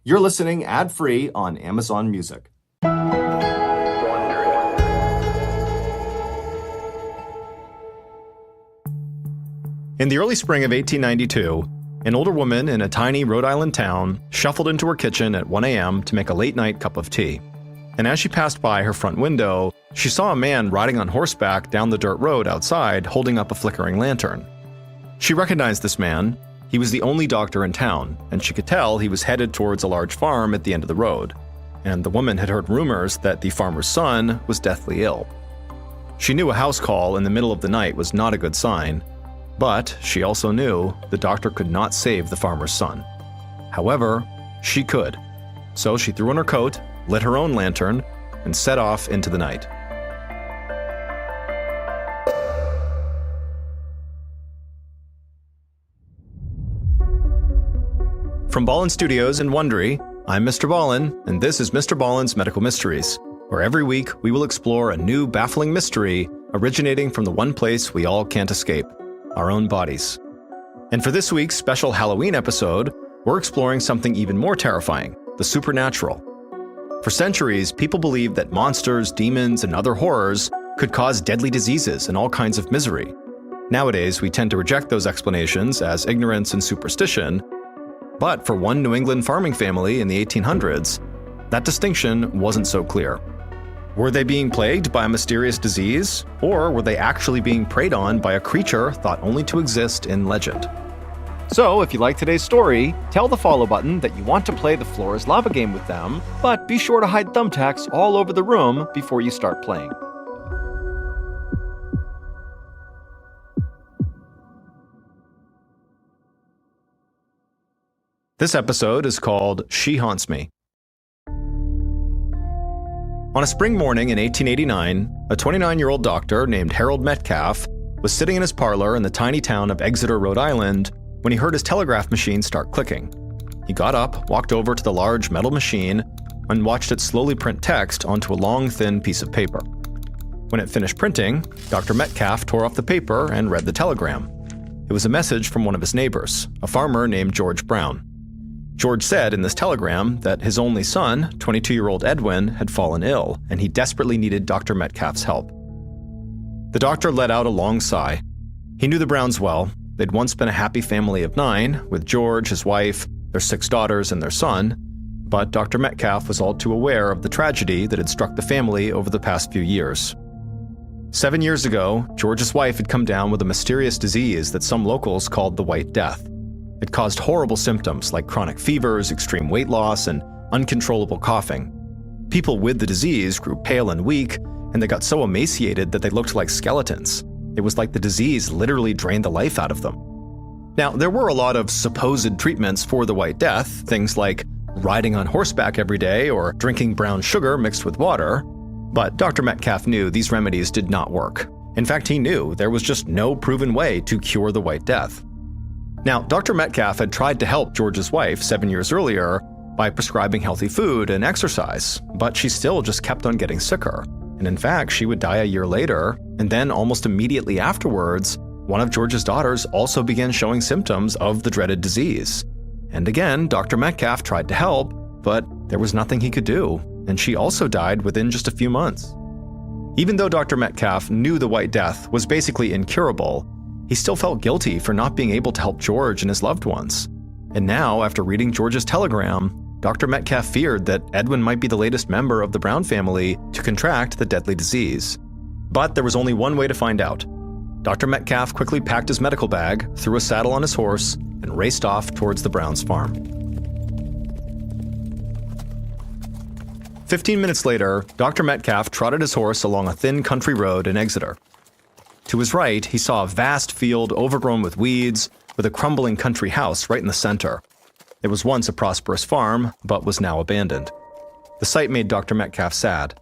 You're listening ad-free on Amazon Music. In the early spring of 1892, an older woman in a tiny Rhode Island town shuffled into her kitchen at 1 a.m. to make a late-night cup of tea. And as she passed by her front window, she saw a man riding on horseback down the dirt road outside holding up a flickering lantern. She recognized this man. He was the only doctor in town, and she could tell he was headed towards a large farm at the end of the road. And the woman had heard rumors that the farmer's son was deathly ill. She knew a house call in the middle of the night was not a good sign, but she also knew the doctor could not save the farmer's son. However, she could. So she threw on her coat, lit her own lantern, and set off into the night. From Ballen Studios in Wondery, I'm MrBallen, and this is MrBallen's Medical Mysteries, where every week we will explore a new baffling mystery originating from the one place we all can't escape, our own bodies. And for this week's special Halloween episode, we're exploring something even more terrifying, the supernatural. For centuries, people believed that monsters, demons, and other horrors could cause deadly diseases and all kinds of misery. Nowadays, we tend to reject those explanations as ignorance and superstition, but for one New England farming family in the 1800s, that distinction wasn't so clear. Were they being plagued by a mysterious disease, or were they actually being preyed on by a creature thought only to exist in legend? So, if you like today's story, tell the follow button that you want to play the Floor is Lava game with them, but be sure to hide thumbtacks all over the room before you start playing. This episode is called She Haunts Me. On a spring morning in 1889, a 29-year-old doctor named Harold Metcalf was sitting in his parlor in the tiny town of Exeter, Rhode Island, when he heard his telegraph machine start clicking. He got up, walked over to the large metal machine, and watched it slowly print text onto a long, thin piece of paper. When it finished printing, Dr. Metcalf tore off the paper and read the telegram. It was a message from one of his neighbors, a farmer named George Brown. George said in this telegram that his only son, 22-year-old Edwin, had fallen ill, and he desperately needed Dr. Metcalf's help. The doctor let out a long sigh. He knew the Browns well. They'd once been a happy family of 9, with George, his wife, their 6 daughters, and their son, but Dr. Metcalf was all too aware of the tragedy that had struck the family over the past few years. 7 years ago, George's wife had come down with a mysterious disease that some locals called the White Death. It caused horrible symptoms like chronic fevers, extreme weight loss, and uncontrollable coughing. People with the disease grew pale and weak, and they got so emaciated that they looked like skeletons. It was like the disease literally drained the life out of them. Now, there were a lot of supposed treatments for the White Death, things like riding on horseback every day or drinking brown sugar mixed with water, but Dr. Metcalf knew these remedies did not work. In fact, he knew there was just no proven way to cure the White Death. Now, Dr. Metcalf had tried to help George's wife 7 years earlier by prescribing healthy food and exercise, but she still just kept on getting sicker. And in fact, she would die a year later, and then almost immediately afterwards, one of George's daughters also began showing symptoms of the dreaded disease. And again, Dr. Metcalf tried to help, but there was nothing he could do, and she also died within just a few months. Even though Dr. Metcalf knew the White Death was basically incurable, he still felt guilty for not being able to help George and his loved ones. And now, after reading George's telegram, Dr. Metcalf feared that Edwin might be the latest member of the Brown family to contract the deadly disease. But there was only one way to find out. Dr. Metcalf quickly packed his medical bag, threw a saddle on his horse, and raced off towards the Browns' farm. 15 minutes later, Dr. Metcalf trotted his horse along a thin country road in Exeter. To his right, he saw a vast field overgrown with weeds, with a crumbling country house right in the center. It was once a prosperous farm, but was now abandoned. The sight made Dr. Metcalf sad.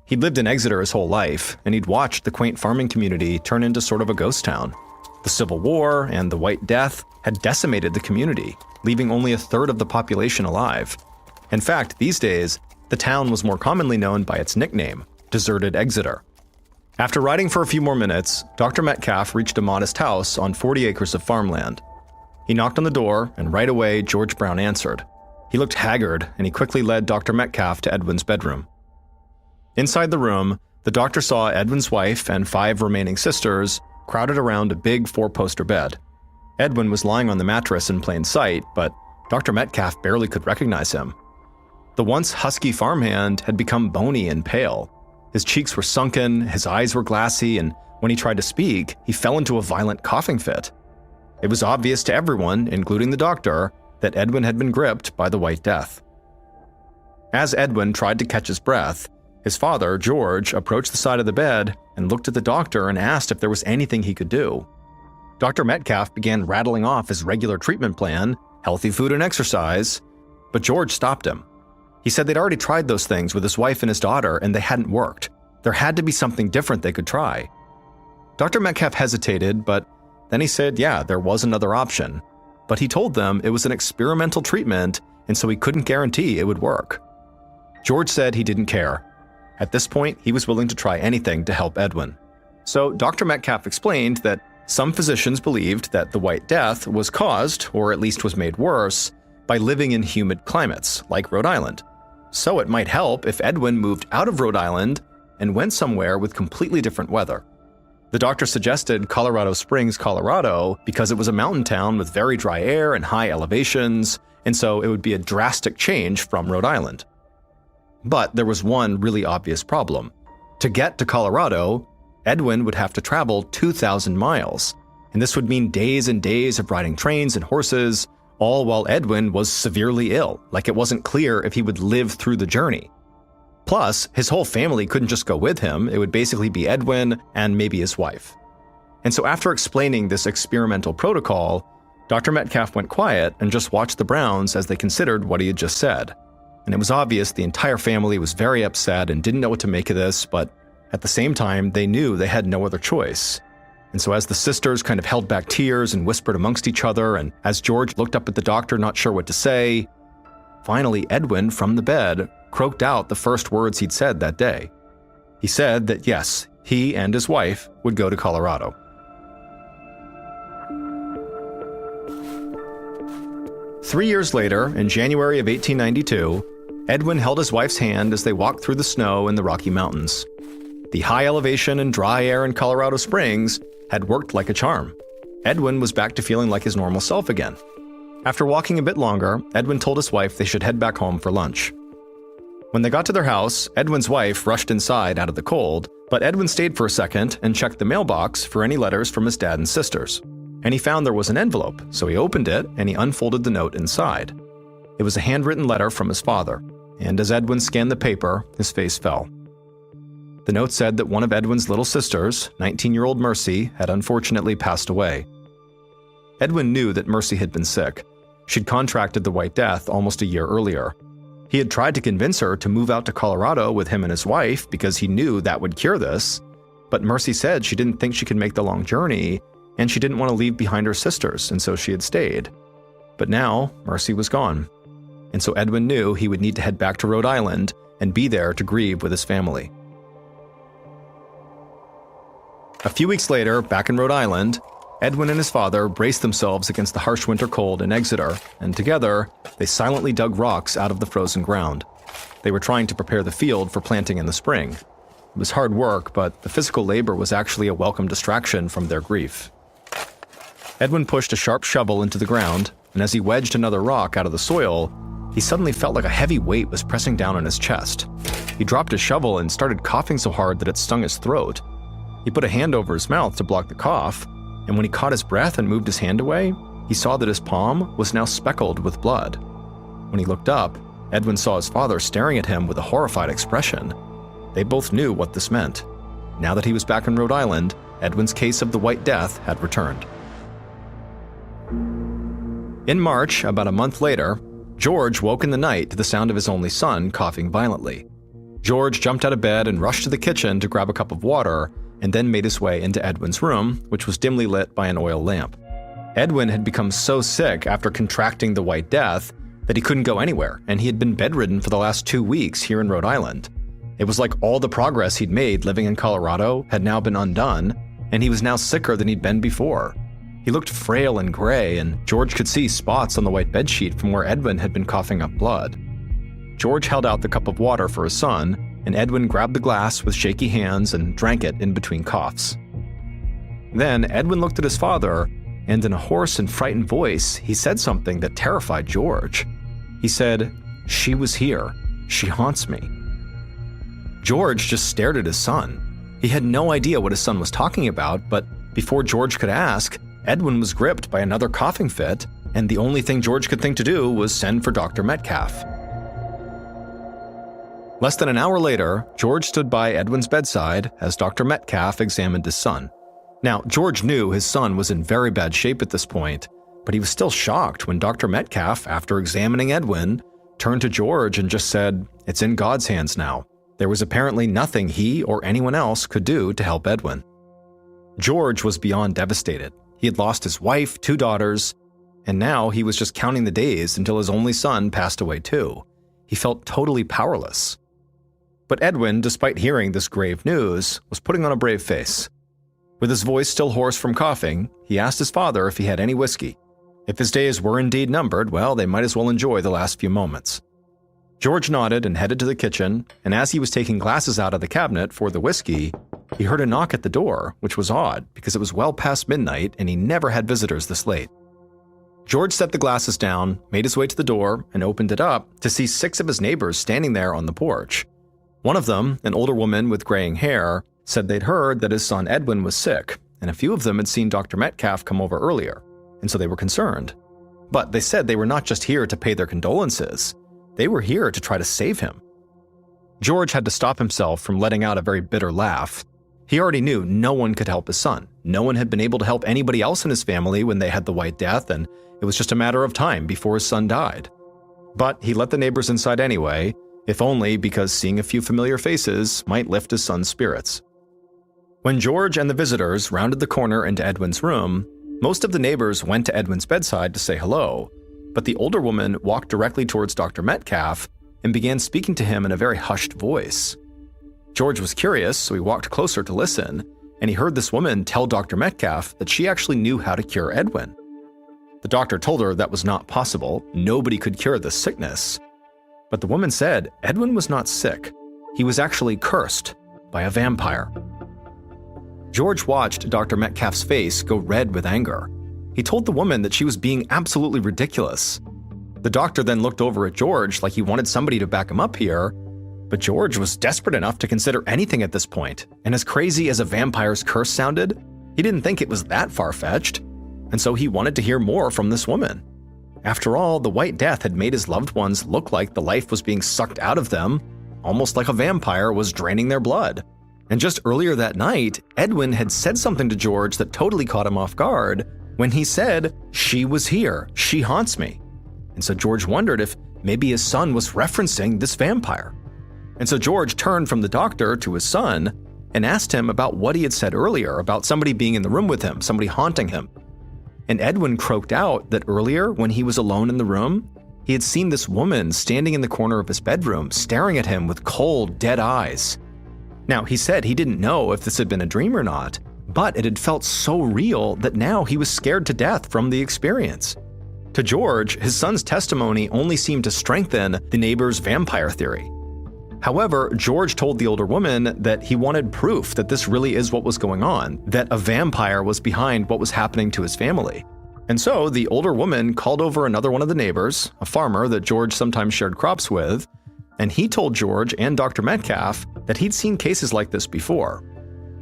He'd lived in Exeter his whole life, and he'd watched the quaint farming community turn into sort of a ghost town. The Civil War and the White Death had decimated the community, leaving only a third of the population alive. In fact, these days, the town was more commonly known by its nickname, Deserted Exeter. After riding for a few more minutes, Dr. Metcalf reached a modest house on 40 acres of farmland. He knocked on the door, and right away George Brown answered. He looked haggard, and he quickly led Dr. Metcalf to Edwin's bedroom. Inside the room, the doctor saw Edwin's wife and 5 remaining sisters crowded around a big 4-poster bed. Edwin was lying on the mattress in plain sight, but Dr. Metcalf barely could recognize him. The once husky farmhand had become bony and pale. His cheeks were sunken, his eyes were glassy, and when he tried to speak, he fell into a violent coughing fit. It was obvious to everyone, including the doctor, that Edwin had been gripped by the White Death. As Edwin tried to catch his breath, his father, George, approached the side of the bed and looked at the doctor and asked if there was anything he could do. Dr. Metcalf began rattling off his regular treatment plan, healthy food and exercise, but George stopped him. He said they'd already tried those things with his wife and his daughter and they hadn't worked. There had to be something different they could try. Dr. Metcalf hesitated, but then he said, yeah, there was another option. But he told them it was an experimental treatment, and so he couldn't guarantee it would work. George said he didn't care. At this point, he was willing to try anything to help Edwin. So Dr. Metcalf explained that some physicians believed that the White Death was caused, or at least was made worse, by living in humid climates, like Rhode Island. So it might help if Edwin moved out of Rhode Island and went somewhere with completely different weather. The doctor suggested Colorado Springs, Colorado, because it was a mountain town with very dry air and high elevations, and so it would be a drastic change from Rhode Island. But there was one really obvious problem. To get to Colorado, Edwin would have to travel 2,000 miles, and this would mean days and days of riding trains and horses, all while Edwin was severely ill, like it wasn't clear if he would live through the journey. Plus, his whole family couldn't just go with him, it would basically be Edwin and maybe his wife. And so after explaining this experimental protocol, Dr. Metcalf went quiet and just watched the Browns as they considered what he had just said. And it was obvious the entire family was very upset and didn't know what to make of this, but at the same time, they knew they had no other choice. And so as the sisters kind of held back tears and whispered amongst each other, and as George looked up at the doctor not sure what to say, finally Edwin, from the bed, croaked out the first words he'd said that day. He said that yes, he and his wife would go to Colorado. Three years later, in January of 1892, Edwin held his wife's hand as they walked through the snow in the Rocky Mountains. The high elevation and dry air in Colorado Springs had worked like a charm. Edwin was back to feeling like his normal self again. After walking a bit longer, Edwin told his wife they should head back home for lunch. When they got to their house, Edwin's wife rushed inside out of the cold, but Edwin stayed for a second and checked the mailbox for any letters from his dad and sisters. And he found there was an envelope, so he opened it and he unfolded the note inside. It was a handwritten letter from his father, and as Edwin scanned the paper, his face fell. The note said that one of Edwin's little sisters, 19-year-old Mercy, had unfortunately passed away. Edwin knew that Mercy had been sick. She'd contracted the White Death almost a year earlier. He had tried to convince her to move out to Colorado with him and his wife because he knew that would cure this, but Mercy said she didn't think she could make the long journey, and she didn't want to leave behind her sisters, and so she had stayed. But now, Mercy was gone, and so Edwin knew he would need to head back to Rhode Island and be there to grieve with his family. A few weeks later, back in Rhode Island, Edwin and his father braced themselves against the harsh winter cold in Exeter, and together, they silently dug rocks out of the frozen ground. They were trying to prepare the field for planting in the spring. It was hard work, but the physical labor was actually a welcome distraction from their grief. Edwin pushed a sharp shovel into the ground, and as he wedged another rock out of the soil, he suddenly felt like a heavy weight was pressing down on his chest. He dropped his shovel and started coughing so hard that it stung his throat. He put a hand over his mouth to block the cough, and when he caught his breath and moved his hand away, he saw that his palm was now speckled with blood. When he looked up, Edwin saw his father staring at him with a horrified expression. They both knew what this meant. Now that he was back in Rhode Island, Edwin's case of the White Death had returned. In March, about a month later, George woke in the night to the sound of his only son coughing violently. George jumped out of bed and rushed to the kitchen to grab a cup of water, and then made his way into Edwin's room, which was dimly lit by an oil lamp. Edwin had become so sick after contracting the White Death that he couldn't go anywhere, and he had been bedridden for the last 2 weeks here in Rhode Island. It was like all the progress he'd made living in Colorado had now been undone, and he was now sicker than he'd been before. He looked frail and gray, and George could see spots on the white bedsheet from where Edwin had been coughing up blood. George held out the cup of water for his son, and Edwin grabbed the glass with shaky hands and drank it in between coughs. Then Edwin looked at his father, and in a hoarse and frightened voice, he said something that terrified George. He said, "She was here. She haunts me." George just stared at his son. He had no idea what his son was talking about, but before George could ask, Edwin was gripped by another coughing fit, and the only thing George could think to do was send for Dr. Metcalf. Less than an hour later, George stood by Edwin's bedside as Dr. Metcalf examined his son. Now, George knew his son was in very bad shape at this point, but he was still shocked when Dr. Metcalf, after examining Edwin, turned to George and just said, "It's in God's hands now." There was apparently nothing he or anyone else could do to help Edwin. George was beyond devastated. He had lost his wife, 2 daughters, and now he was just counting the days until his only son passed away too. He felt totally powerless. But Edwin, despite hearing this grave news, was putting on a brave face. With his voice still hoarse from coughing, he asked his father if he had any whiskey. If his days were indeed numbered, well, they might as well enjoy the last few moments. George nodded and headed to the kitchen, and as he was taking glasses out of the cabinet for the whiskey, he heard a knock at the door, which was odd because it was well past midnight and he never had visitors this late. George set the glasses down, made his way to the door, and opened it up to see 6 of his neighbors standing there on the porch. One of them, an older woman with graying hair, said they'd heard that his son Edwin was sick, and a few of them had seen Dr. Metcalf come over earlier, and so they were concerned. But they said they were not just here to pay their condolences, they were here to try to save him. George had to stop himself from letting out a very bitter laugh. He already knew no one could help his son. No one had been able to help anybody else in his family when they had the White Death, and it was just a matter of time before his son died. But he let the neighbors inside anyway, if only because seeing a few familiar faces might lift his son's spirits. When George and the visitors rounded the corner into Edwin's room, most of the neighbors went to Edwin's bedside to say hello, but the older woman walked directly towards Dr. Metcalf and began speaking to him in a very hushed voice. George was curious, so he walked closer to listen, and he heard this woman tell Dr. Metcalf that she actually knew how to cure Edwin. The doctor told her that was not possible, nobody could cure this sickness. But the woman said Edwin was not sick, he was actually cursed by a vampire. George watched Dr. Metcalf's face go red with anger. He told the woman that she was being absolutely ridiculous. The doctor then looked over at George like he wanted somebody to back him up here, but George was desperate enough to consider anything at this point, and as crazy as a vampire's curse sounded, he didn't think it was that far-fetched, and so he wanted to hear more from this woman. After all, the White Death had made his loved ones look like the life was being sucked out of them, almost like a vampire was draining their blood. And just earlier that night, Edwin had said something to George that totally caught him off guard when he said, "She was here, she haunts me." And so George wondered if maybe his son was referencing this vampire. And so George turned from the doctor to his son and asked him about what he had said earlier about somebody being in the room with him, somebody haunting him. And Edwin croaked out that earlier, when he was alone in the room, he had seen this woman standing in the corner of his bedroom, staring at him with cold, dead eyes. Now, he said he didn't know if this had been a dream or not, but it had felt so real that now he was scared to death from the experience. To George, his son's testimony only seemed to strengthen the neighbor's vampire theory. However, George told the older woman that he wanted proof that this really is what was going on, that a vampire was behind what was happening to his family. And so the older woman called over another one of the neighbors, a farmer that George sometimes shared crops with, and he told George and Dr. Metcalf that he'd seen cases like this before.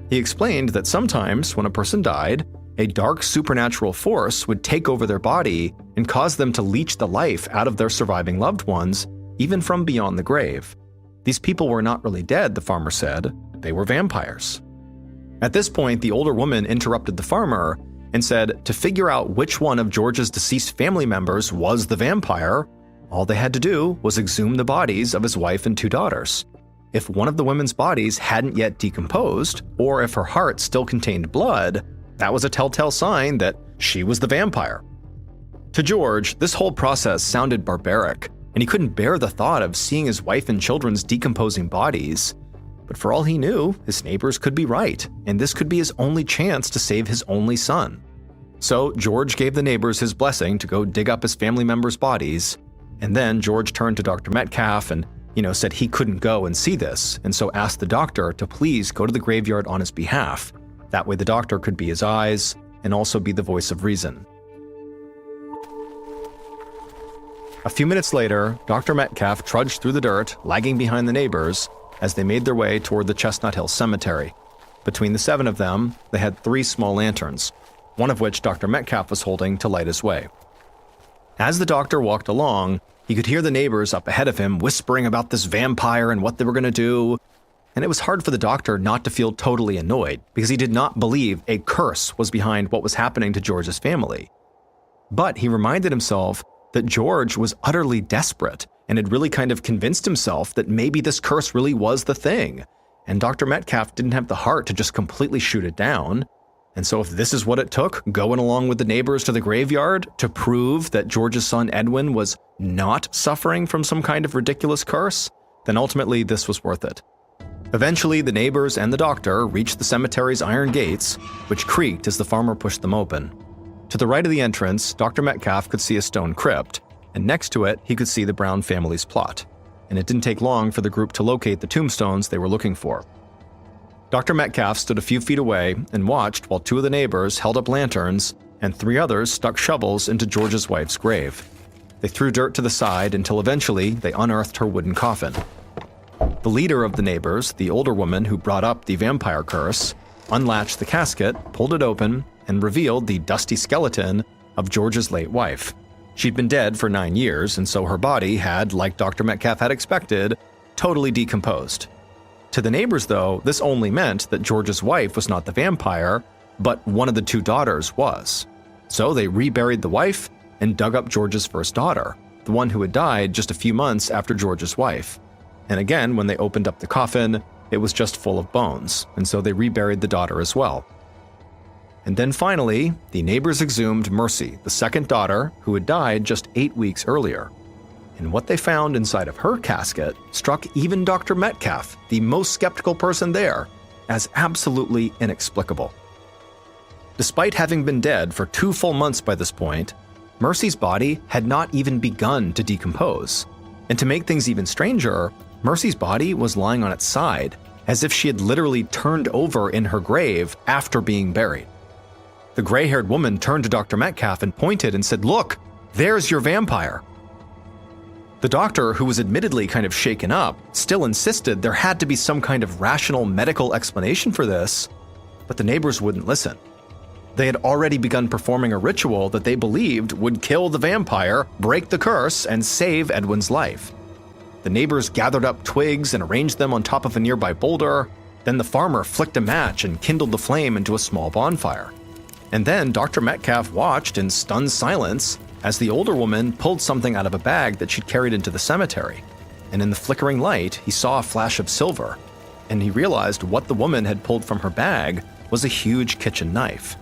He explained that sometimes when a person died, a dark supernatural force would take over their body and cause them to leech the life out of their surviving loved ones, even from beyond the grave. These people were not really dead, the farmer said. They were vampires. At this point, the older woman interrupted the farmer and said to figure out which one of George's deceased family members was the vampire, all they had to do was exhume the bodies of his wife and 2 daughters. If one of the women's bodies hadn't yet decomposed, or if her heart still contained blood, that was a telltale sign that she was the vampire. To George, this whole process sounded barbaric, and he couldn't bear the thought of seeing his wife and children's decomposing bodies. But for all he knew, his neighbors could be right, and this could be his only chance to save his only son. So George gave the neighbors his blessing to go dig up his family members' bodies, and then George turned to Dr. Metcalf and, said he couldn't go and see this, and so asked the doctor to please go to the graveyard on his behalf. That way the doctor could be his eyes and also be the voice of reason. A few minutes later, Dr. Metcalf trudged through the dirt, lagging behind the neighbors, as they made their way toward the Chestnut Hill Cemetery. Between the 7 of them, they had 3 small lanterns, one of which Dr. Metcalf was holding to light his way. As the doctor walked along, he could hear the neighbors up ahead of him whispering about this vampire and what they were going to do, and it was hard for the doctor not to feel totally annoyed because he did not believe a curse was behind what was happening to George's family. But he reminded himself that George was utterly desperate and had really kind of convinced himself that maybe this curse really was the thing, and Dr. Metcalf didn't have the heart to just completely shoot it down. And so if this is what it took, going along with the neighbors to the graveyard to prove that George's son Edwin was not suffering from some kind of ridiculous curse, then ultimately this was worth it. Eventually, the neighbors and the doctor reached the cemetery's iron gates, which creaked as the farmer pushed them open. To the right of the entrance, Dr. Metcalf could see a stone crypt, and next to it, he could see the Brown family's plot. And it didn't take long for the group to locate the tombstones they were looking for. Dr. Metcalf stood a few feet away and watched while 2 of the neighbors held up lanterns and 3 others stuck shovels into George's wife's grave. They threw dirt to the side until eventually they unearthed her wooden coffin. The leader of the neighbors, the older woman who brought up the vampire curse, unlatched the casket, pulled it open, and revealed the dusty skeleton of George's late wife. She'd been dead for 9 years, and so her body had, like Dr. Metcalf had expected, totally decomposed. To the neighbors, though, this only meant that George's wife was not the vampire, but one of the 2 daughters was. So they reburied the wife and dug up George's first daughter, the one who had died just a few months after George's wife. And again, when they opened up the coffin, it was just full of bones, and so they reburied the daughter as well. And then finally, the neighbors exhumed Mercy, the second daughter, who had died just 8 weeks earlier. And what they found inside of her casket struck even Dr. Metcalf, the most skeptical person there, as absolutely inexplicable. Despite having been dead for 2 full months by this point, Mercy's body had not even begun to decompose. And to make things even stranger, Mercy's body was lying on its side, as if she had literally turned over in her grave after being buried. The gray-haired woman turned to Dr. Metcalf and pointed and said, "Look, there's your vampire." The doctor, who was admittedly kind of shaken up, still insisted there had to be some kind of rational medical explanation for this, but the neighbors wouldn't listen. They had already begun performing a ritual that they believed would kill the vampire, break the curse, and save Edwin's life. The neighbors gathered up twigs and arranged them on top of a nearby boulder. Then the farmer flicked a match and kindled the flame into a small bonfire. And then Dr. Metcalf watched in stunned silence as the older woman pulled something out of a bag that she'd carried into the cemetery. And in the flickering light, he saw a flash of silver, and he realized what the woman had pulled from her bag was a huge kitchen knife.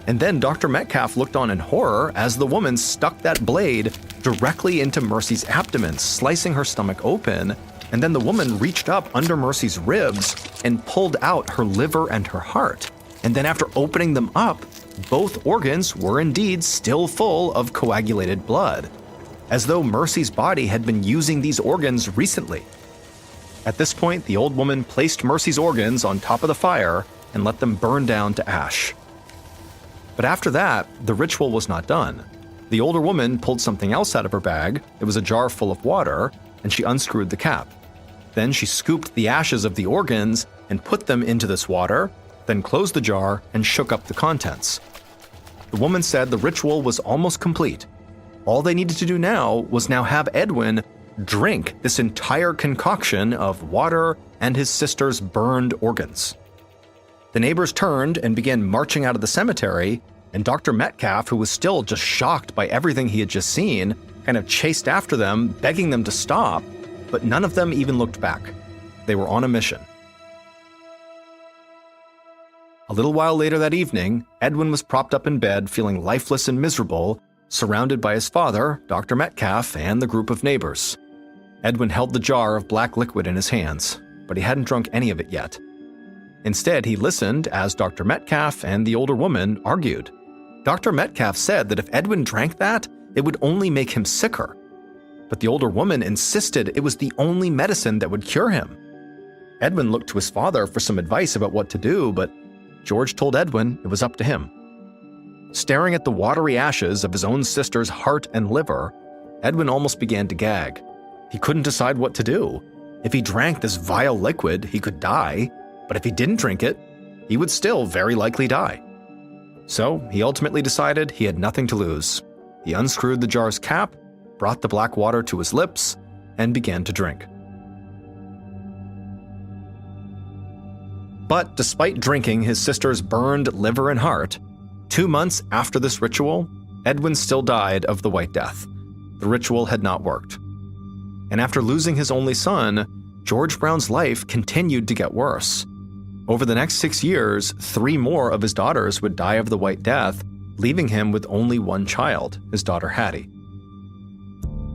And then Dr. Metcalf looked on in horror as the woman stuck that blade directly into Mercy's abdomen, slicing her stomach open, and then the woman reached up under Mercy's ribs and pulled out her liver and her heart. And then after opening them up, both organs were indeed still full of coagulated blood, as though Mercy's body had been using these organs recently. At this point, the old woman placed Mercy's organs on top of the fire and let them burn down to ash. But after that, the ritual was not done. The older woman pulled something else out of her bag. It was a jar full of water, and she unscrewed the cap. Then she scooped the ashes of the organs and put them into this water, then closed the jar and shook up the contents. The woman said the ritual was almost complete. All they needed to do now was have Edwin drink this entire concoction of water and his sister's burned organs. The neighbors turned and began marching out of the cemetery, and Dr. Metcalf, who was still just shocked by everything he had just seen, kind of chased after them, begging them to stop, but none of them even looked back. They were on a mission. A little while later that evening, Edwin was propped up in bed, feeling lifeless and miserable, surrounded by his father, Dr. Metcalf, and the group of neighbors. Edwin held the jar of black liquid in his hands, but he hadn't drunk any of it yet. Instead, he listened as Dr. Metcalf and the older woman argued. Dr. Metcalf said that if Edwin drank that, it would only make him sicker. But the older woman insisted it was the only medicine that would cure him. Edwin looked to his father for some advice about what to do, but George told Edwin it was up to him. Staring at the watery ashes of his own sister's heart and liver, Edwin almost began to gag. He couldn't decide what to do. If he drank this vile liquid, he could die, but if he didn't drink it, he would still very likely die. So he ultimately decided he had nothing to lose. He unscrewed the jar's cap, brought the black water to his lips, and began to drink. But despite drinking his sister's burned liver and heart, 2 months after this ritual, Edwin still died of the White Death. The ritual had not worked. And after losing his only son, George Brown's life continued to get worse. Over the next 6 years, 3 more of his daughters would die of the White Death, leaving him with only one child, his daughter Hattie.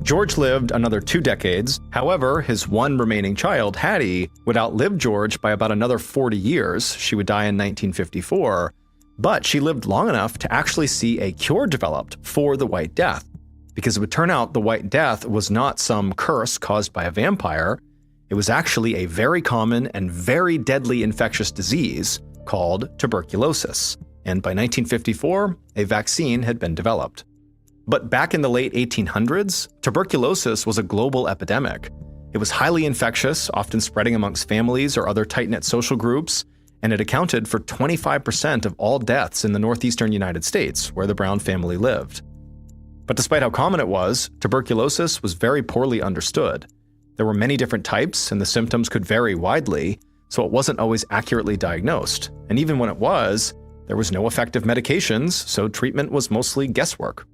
George lived another 2 decades. However, his one remaining child, Hattie, would outlive George by about another 40 years. She would die in 1954, but she lived long enough to actually see a cure developed for the White Death, because it would turn out the White Death was not some curse caused by a vampire. It was actually a very common and very deadly infectious disease called tuberculosis, and by 1954, a vaccine had been developed. But back in the late 1800s, tuberculosis was a global epidemic. It was highly infectious, often spreading amongst families or other tight-knit social groups, and it accounted for 25% of all deaths in the northeastern United States, where the Brown family lived. But despite how common it was, tuberculosis was very poorly understood. There were many different types, and the symptoms could vary widely, so it wasn't always accurately diagnosed. And even when it was, there was no effective medications, so treatment was mostly guesswork.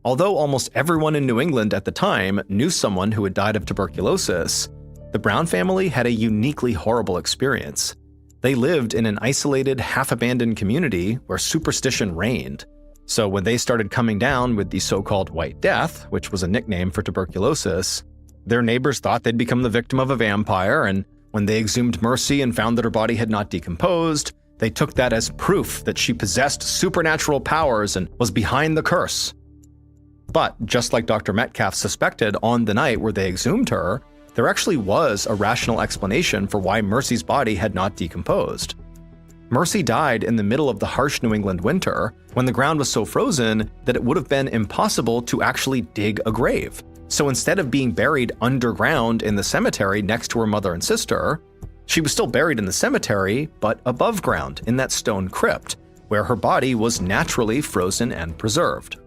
Although almost everyone in New England at the time knew someone who had died of tuberculosis, the Brown family had a uniquely horrible experience. They lived in an isolated, half-abandoned community where superstition reigned. So when they started coming down with the so-called White Death, which was a nickname for tuberculosis, their neighbors thought they'd become the victim of a vampire, and when they exhumed Mercy and found that her body had not decomposed, they took that as proof that she possessed supernatural powers and was behind the curse. But just like Dr. Metcalf suspected on the night where they exhumed her, there actually was a rational explanation for why Mercy's body had not decomposed. Mercy died in the middle of the harsh New England winter, when the ground was so frozen that it would have been impossible to actually dig a grave. So instead of being buried underground in the cemetery next to her mother and sister, she was still buried in the cemetery, but above ground in that stone crypt, where her body was naturally frozen and preserved.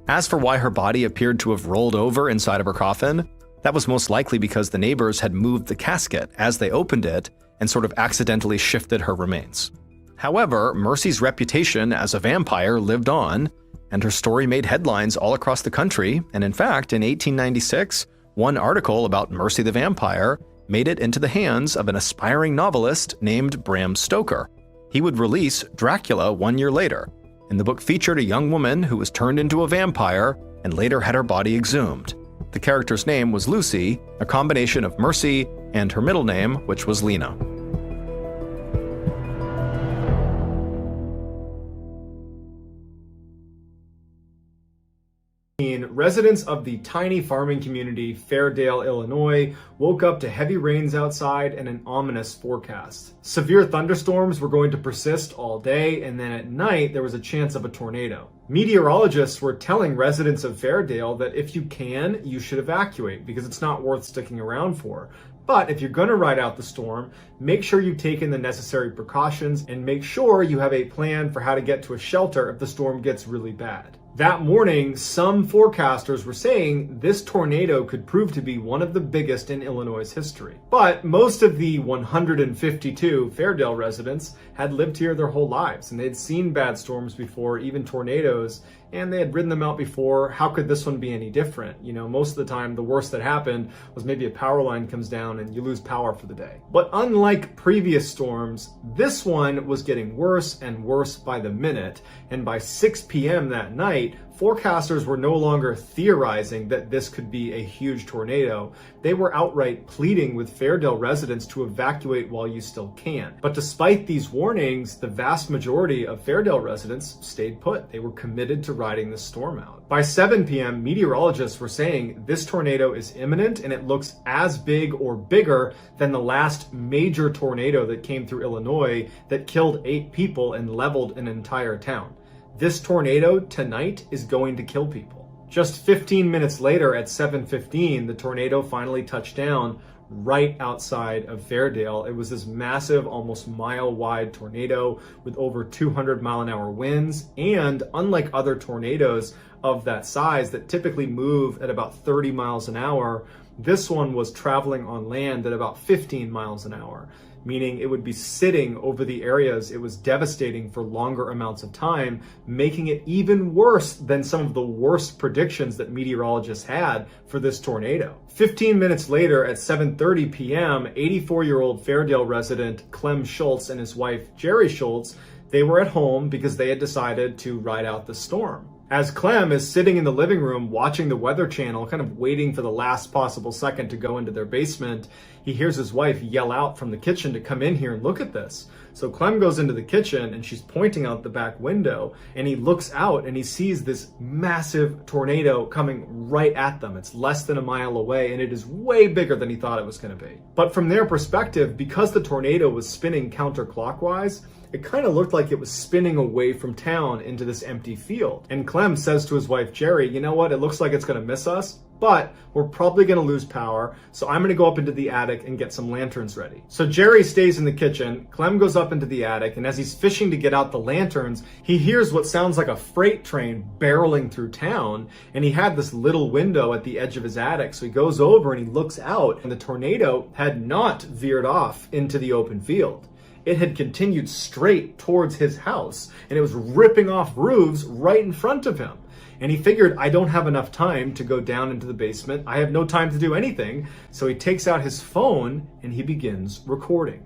As for why her body appeared to have rolled over inside of her coffin, that was most likely because the neighbors had moved the casket as they opened it and sort of accidentally shifted her remains. However, Mercy's reputation as a vampire lived on, and her story made headlines all across the country, and in fact, in 1896, one article about Mercy the Vampire made it into the hands of an aspiring novelist named Bram Stoker. He would release Dracula 1 year later, and the book featured a young woman who was turned into a vampire and later had her body exhumed. The character's name was Lucy, a combination of Mercy and her middle name, which was Lena. Residents of the tiny farming community Fairdale, Illinois, woke up to heavy rains outside and an ominous forecast. Severe thunderstorms were going to persist all day, and then at night there was a chance of a tornado. Meteorologists were telling residents of Fairdale that if you can, you should evacuate because it's not worth sticking around for. But if you're going to ride out the storm, make sure you've taken the necessary precautions and make sure you have a plan for how to get to a shelter if the storm gets really bad. That morning, some forecasters were saying this tornado could prove to be one of the biggest in Illinois' history. But most of the 152 Fairdale residents had lived here their whole lives, and they'd seen bad storms before, even tornadoes, and they had ridden them out before. How could this one be any different? You know, most of the time, the worst that happened was maybe a power line comes down and you lose power for the day. But unlike previous storms, this one was getting worse and worse by the minute, and by 6 p.m. that night, Forecasters were no longer theorizing that this could be a huge tornado. They were outright pleading with Fairdale residents to evacuate while you still can. But despite these warnings, the vast majority of Fairdale residents stayed put. They were committed to riding the storm out. By 7 p.m., meteorologists were saying this tornado is imminent and it looks as big or bigger than the last major tornado that came through Illinois that killed 8 people and leveled an entire town. This tornado tonight is going to kill people. Just 15 minutes later at 7:15, the tornado finally touched down right outside of Fairdale. It was this massive, almost mile-wide tornado with over 200-mile-an-hour winds, and unlike other tornadoes of that size that typically move at about 30 miles an hour, this one was traveling on land at about 15 miles an hour, meaning it would be sitting over the areas it was devastating for longer amounts of time, making it even worse than some of the worst predictions that meteorologists had for this tornado. 15 minutes later at 7:30 p.m., 84-year-old Fairdale resident Clem Schultz and his wife Jerry Schultz, they were at home because they had decided to ride out the storm. As Clem is sitting in the living room watching the Weather Channel, kind of waiting for the last possible second to go into their basement, he hears his wife yell out from the kitchen to come in here and look at this. So Clem goes into the kitchen and she's pointing out the back window, and he looks out and he sees this massive tornado coming right at them. It's less than a mile away and it is way bigger than he thought it was going to be. But from their perspective, because the tornado was spinning counterclockwise, it kind of looked like it was spinning away from town into this empty field. And Clem says to his wife, Jerry, you know what? It looks like it's going to miss us, but we're probably going to lose power. So I'm going to go up into the attic and get some lanterns ready. So Jerry stays in the kitchen. Clem goes up into the attic. And as he's fishing to get out the lanterns, he hears what sounds like a freight train barreling through town. And he had this little window at the edge of his attic. So he goes over and he looks out, and the tornado had not veered off into the open field. It had continued straight towards his house, and it was ripping off roofs right in front of him. And he figured, I don't have enough time to go down into the basement. I have no time to do anything. So he takes out his phone and he begins recording.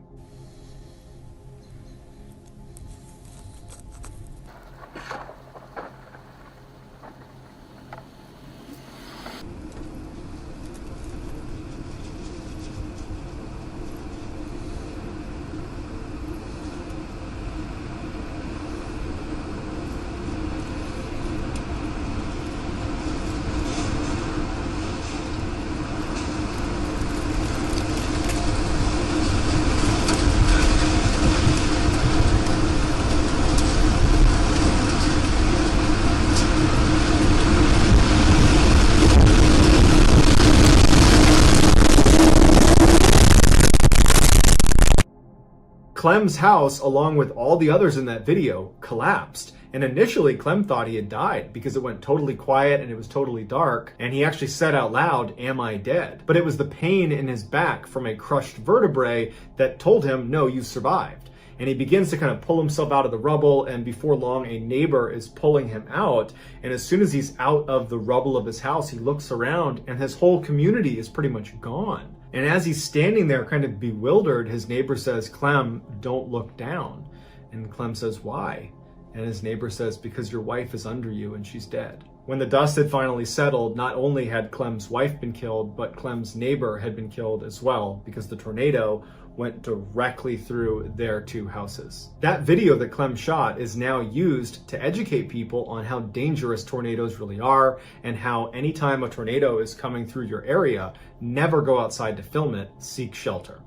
Clem's house, along with all the others in that video, collapsed. And initially, Clem thought he had died because it went totally quiet and it was totally dark. And he actually said out loud, "Am I dead?" But it was the pain in his back from a crushed vertebrae that told him, no, you survived. And he begins to kind of pull himself out of the rubble, and before long, a neighbor is pulling him out. And as soon as he's out of the rubble of his house, he looks around and his whole community is pretty much gone. And as he's standing there kind of bewildered, his neighbor says, "Clem, don't look down." And Clem says, "Why?" And his neighbor says, "Because your wife is under you and she's dead." When the dust had finally settled, not only had Clem's wife been killed, but Clem's neighbor had been killed as well, because the tornado went directly through their two houses. That video that Clem shot is now used to educate people on how dangerous tornadoes really are, and how anytime a tornado is coming through your area, never go outside to film it, seek shelter.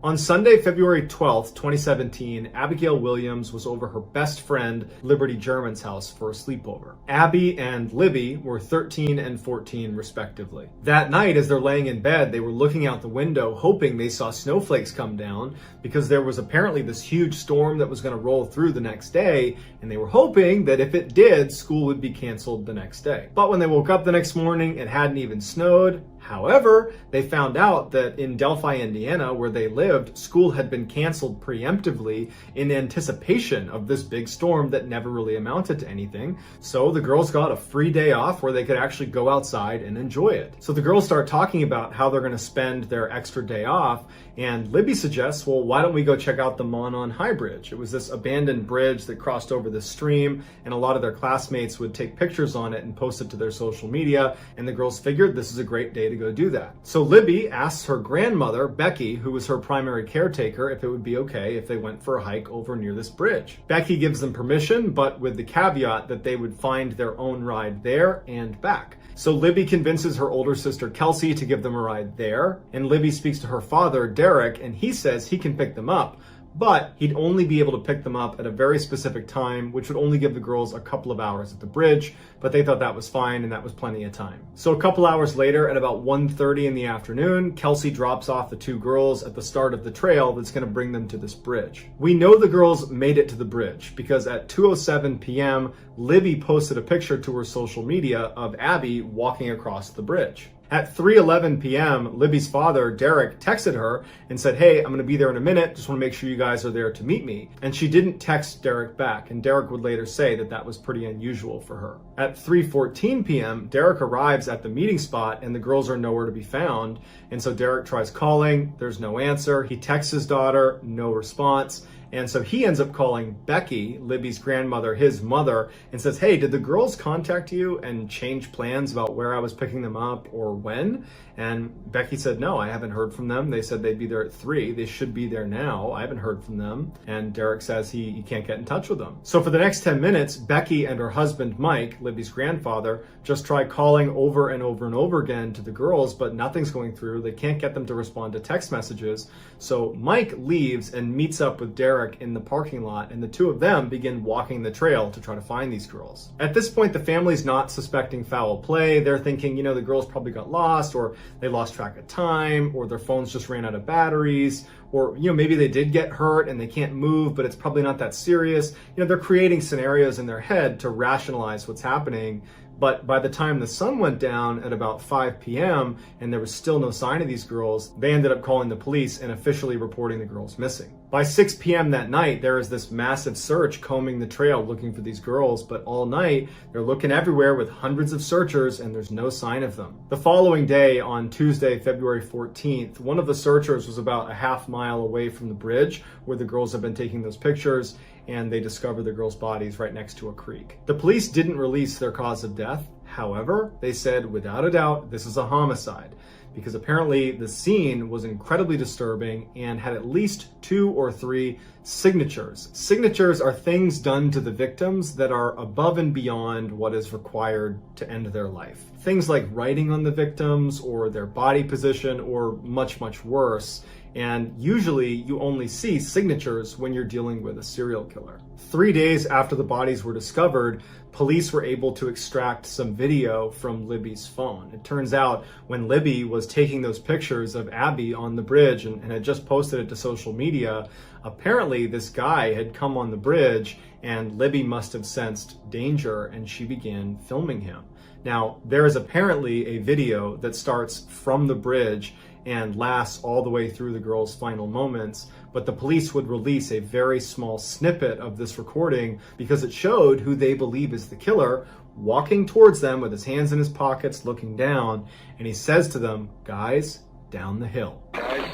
On Sunday, February 12th, 2017, Abigail Williams was over her best friend, Liberty German's house for a sleepover. Abby and Libby were 13 and 14 respectively. That night, as they're laying in bed, they were looking out the window hoping they saw snowflakes come down, because there was apparently this huge storm that was going to roll through the next day, and they were hoping that if it did, school would be canceled the next day. But when they woke up the next morning, it hadn't even snowed, However, they found out that in Delphi, Indiana, where they lived, school had been canceled preemptively in anticipation of this big storm that never really amounted to anything. So the girls got a free day off where they could actually go outside and enjoy it. So the girls start talking about how they're going to spend their extra day off, and Libby suggests, well, why don't we go check out the Monon High Bridge? It was this abandoned bridge that crossed over the stream, and a lot of their classmates would take pictures on it and post it to their social media, and the girls figured this is a great day to go do that. So Libby asks her grandmother, Becky, who was her primary caretaker, if it would be okay if they went for a hike over near this bridge. Becky gives them permission, but with the caveat that they would find their own ride there and back. So Libby convinces her older sister Kelsey to give them a ride there, and Libby speaks to her father, Derek, and he says he can pick them up, but he'd only be able to pick them up at a very specific time, which would only give the girls a couple of hours at the bridge, but they thought that was fine and that was plenty of time. So a couple hours later, at about 1:30 in the afternoon, Kelsey drops off the two girls at the start of the trail that's going to bring them to this bridge. We know the girls made it to the bridge because at 2:07 p.m., Libby posted a picture to her social media of Abby walking across the bridge. At 3:11 p.m., Libby's father, Derek, texted her and said, hey, I'm going to be there in a minute. Just want to make sure you guys are there to meet me. And she didn't text Derek back, and Derek would later say that that was pretty unusual for her. At 3:14 p.m., Derek arrives at the meeting spot, and the girls are nowhere to be found. And so Derek tries calling. There's no answer. He texts his daughter, no response. And so he ends up calling Becky, Libby's grandmother, his mother, and says, hey, did the girls contact you and change plans about where I was picking them up or when? And Becky said, no, I haven't heard from them. They said they'd be there at 3. They should be there now. I haven't heard from them. And Derek says he can't get in touch with them. So for the next 10 minutes, Becky and her husband, Mike, Libby's grandfather, just try calling over and over and over again to the girls, but nothing's going through. They can't get them to respond to text messages. So Mike leaves and meets up with Derek in the parking lot, and the two of them begin walking the trail to try to find these girls. At this point, the family's not suspecting foul play. They're thinking, the girls probably got lost, or they lost track of time, or their phones just ran out of batteries, or maybe they did get hurt and they can't move, but it's probably not that serious. They're creating scenarios in their head to rationalize what's happening. But by the time the sun went down at about 5 p.m. and there was still no sign of these girls, they ended up calling the police and officially reporting the girls missing. By 6 p.m. that night, there is this massive search combing the trail looking for these girls, but all night they're looking everywhere with hundreds of searchers and there's no sign of them. The following day, on Tuesday, February 14th, one of the searchers was about a half mile away from the bridge where the girls have been taking those pictures, and they discovered the girls' bodies right next to a creek. The police didn't release their cause of death. However, they said without a doubt this is a homicide, because apparently the scene was incredibly disturbing and had at least 2 or 3 signatures. Signatures are things done to the victims that are above and beyond what is required to end their life. Things like writing on the victims or their body position, or much, much worse. And usually you only see signatures when you're dealing with a serial killer. 3 days after the bodies were discovered, police were able to extract some video from Libby's phone. It turns out when Libby was taking those pictures of Abby on the bridge and had just posted it to social media, apparently this guy had come on the bridge and Libby must have sensed danger and she began filming him. Now, there is apparently a video that starts from the bridge and lasts all the way through the girls' final moments, but the police would release a very small snippet of this recording because it showed who they believe is the killer walking towards them with his hands in his pockets looking down, and he says to them, guys, down the hill. Guys,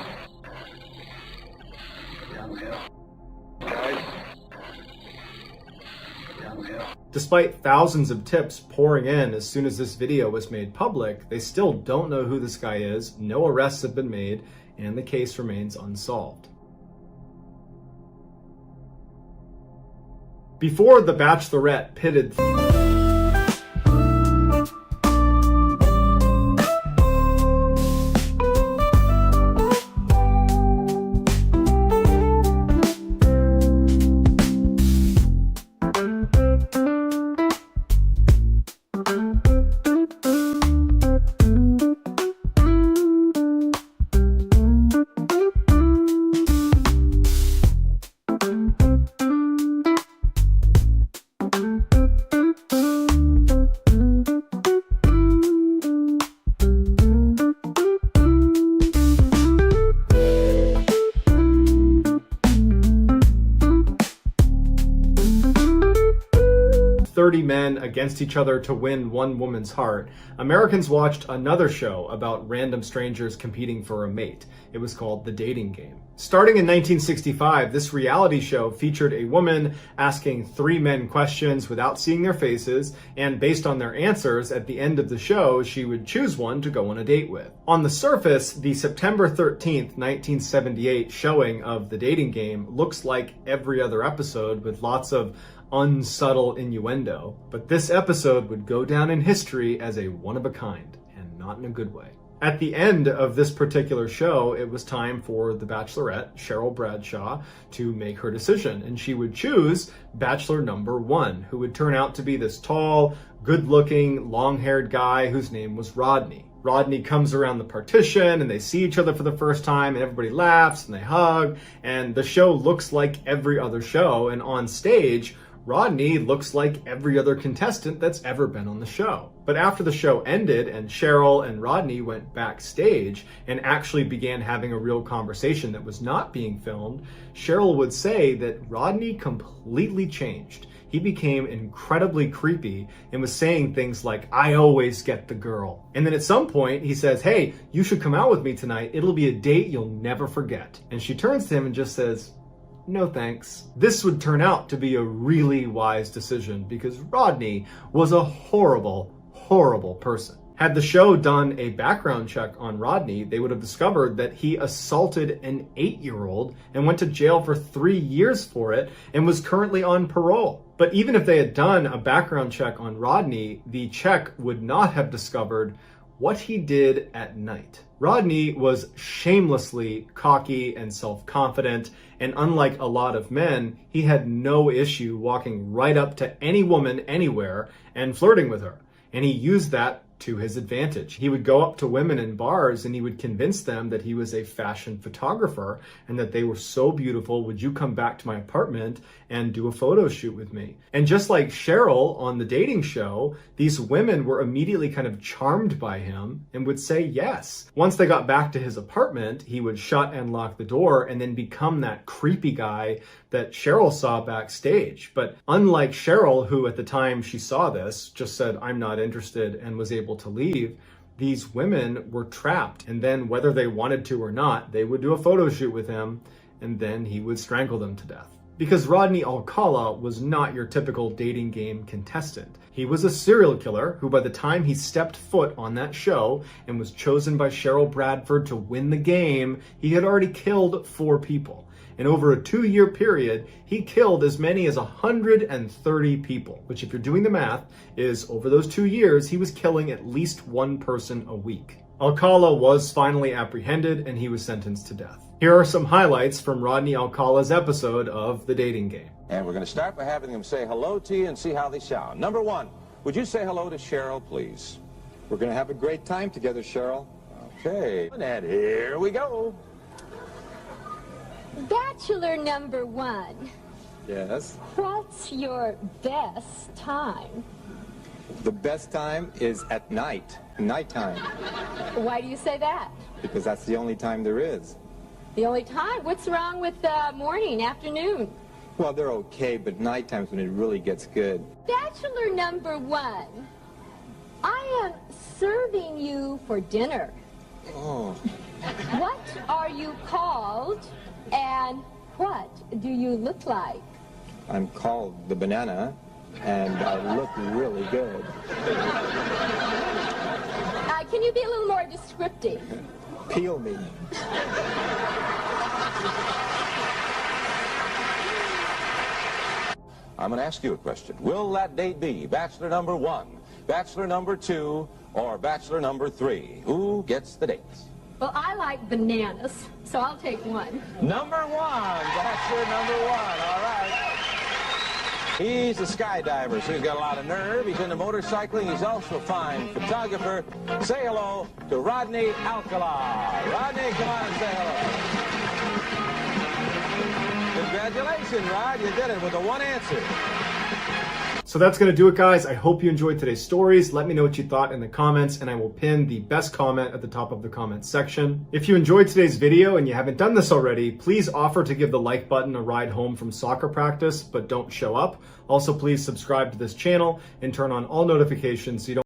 down the hill. Guys, down the hill. Despite thousands of tips pouring in as soon as this video was made public, they still don't know who this guy is, no arrests have been made, and the case remains unsolved. Before The Bachelorette pitted 30 men against each other to win one woman's heart, Americans watched another show about random strangers competing for a mate. It was called The Dating Game. Starting in 1965, this reality show featured a woman asking 3 men questions without seeing their faces, and based on their answers, at the end of the show, she would choose one to go on a date with. On the surface, the September 13th, 1978 showing of The Dating Game looks like every other episode with lots of unsubtle innuendo, but this episode would go down in history as a one-of-a-kind, and not in a good way. At the end of this particular show, it was time for the Bachelorette, Cheryl Bradshaw, to make her decision, and she would choose Bachelor number 1, who would turn out to be this tall, good-looking, long-haired guy whose name was Rodney. Rodney comes around the partition and they see each other for the first time and everybody laughs and they hug, and the show looks like every other show, and on stage, Rodney looks like every other contestant that's ever been on the show. But after the show ended and Cheryl and Rodney went backstage and actually began having a real conversation that was not being filmed, Cheryl would say that Rodney completely changed. He became incredibly creepy and was saying things like, "I always get the girl." And then at some point he says, "Hey, you should come out with me tonight. It'll be a date you'll never forget." And she turns to him and just says, "No thanks." This would turn out to be a really wise decision because Rodney was a horrible, horrible person. Had the show done a background check on Rodney, they would have discovered that he assaulted an 8-year-old and went to jail for 3 years for it and was currently on parole. But even if they had done a background check on Rodney, the check would not have discovered what he did at night. Rodney was shamelessly cocky and self-confident, and unlike a lot of men, he had no issue walking right up to any woman anywhere and flirting with her. And he used that to his advantage. He would go up to women in bars and he would convince them that he was a fashion photographer and that they were so beautiful, would you come back to my apartment and do a photo shoot with me? And just like Cheryl on the dating show, these women were immediately kind of charmed by him and would say yes. Once they got back to his apartment, he would shut and lock the door and then become that creepy guy that Cheryl saw backstage. But unlike Cheryl, who at the time she saw this just said, "I'm not interested," and was able to leave, these women were trapped. And then whether they wanted to or not, they would do a photo shoot with him and then he would strangle them to death. Because Rodney Alcala was not your typical dating game contestant. He was a serial killer who, by the time he stepped foot on that show and was chosen by Cheryl Bradford to win the game, he had already killed 4 people. And over a 2-year period, he killed as many as 130 people, which, if you're doing the math, is over those 2 years, he was killing at least 1 person a week. Alcala was finally apprehended and he was sentenced to death. Here are some highlights from Rodney Alcala's episode of The Dating Game. And we're going to start by having them say hello to you and see how they sound. Number 1, would you say hello to Cheryl, please? We're going to have a great time together, Cheryl. Okay, and here we go. Bachelor number 1, Yes. what's your best time? The best time is at night, nighttime, Why do you say that? because that's the only time there is. The only time? What's wrong with morning, afternoon? Well, they're okay, but nighttime's when it really gets good. Bachelor number 1, I am serving you for dinner. Oh, What are you called and what do you look like? I'm called the banana, and I look really good. Can you be a little more descriptive? Peel me. I'm going to ask you a question. Will that date be Bachelor number 1, Bachelor number 2, or Bachelor number 3? Who gets the dates? Well, I like bananas, so I'll take 1. Number 1, Bachelor number 1, all right. He's a skydiver, so he's got a lot of nerve. He's into motorcycling. He's also a fine photographer. Say hello to Rodney Alcala. Rodney, come on and say hello. Congratulations, Rod. You did it with a 1 answer. So that's going to do it, guys. I hope you enjoyed today's stories. Let me know what you thought in the comments, and I will pin the best comment at the top of the comment section. If you enjoyed today's video and you haven't done this already, please offer to give the like button a ride home from soccer practice, but don't show up. Also, please subscribe to this channel and turn on all notifications so you don't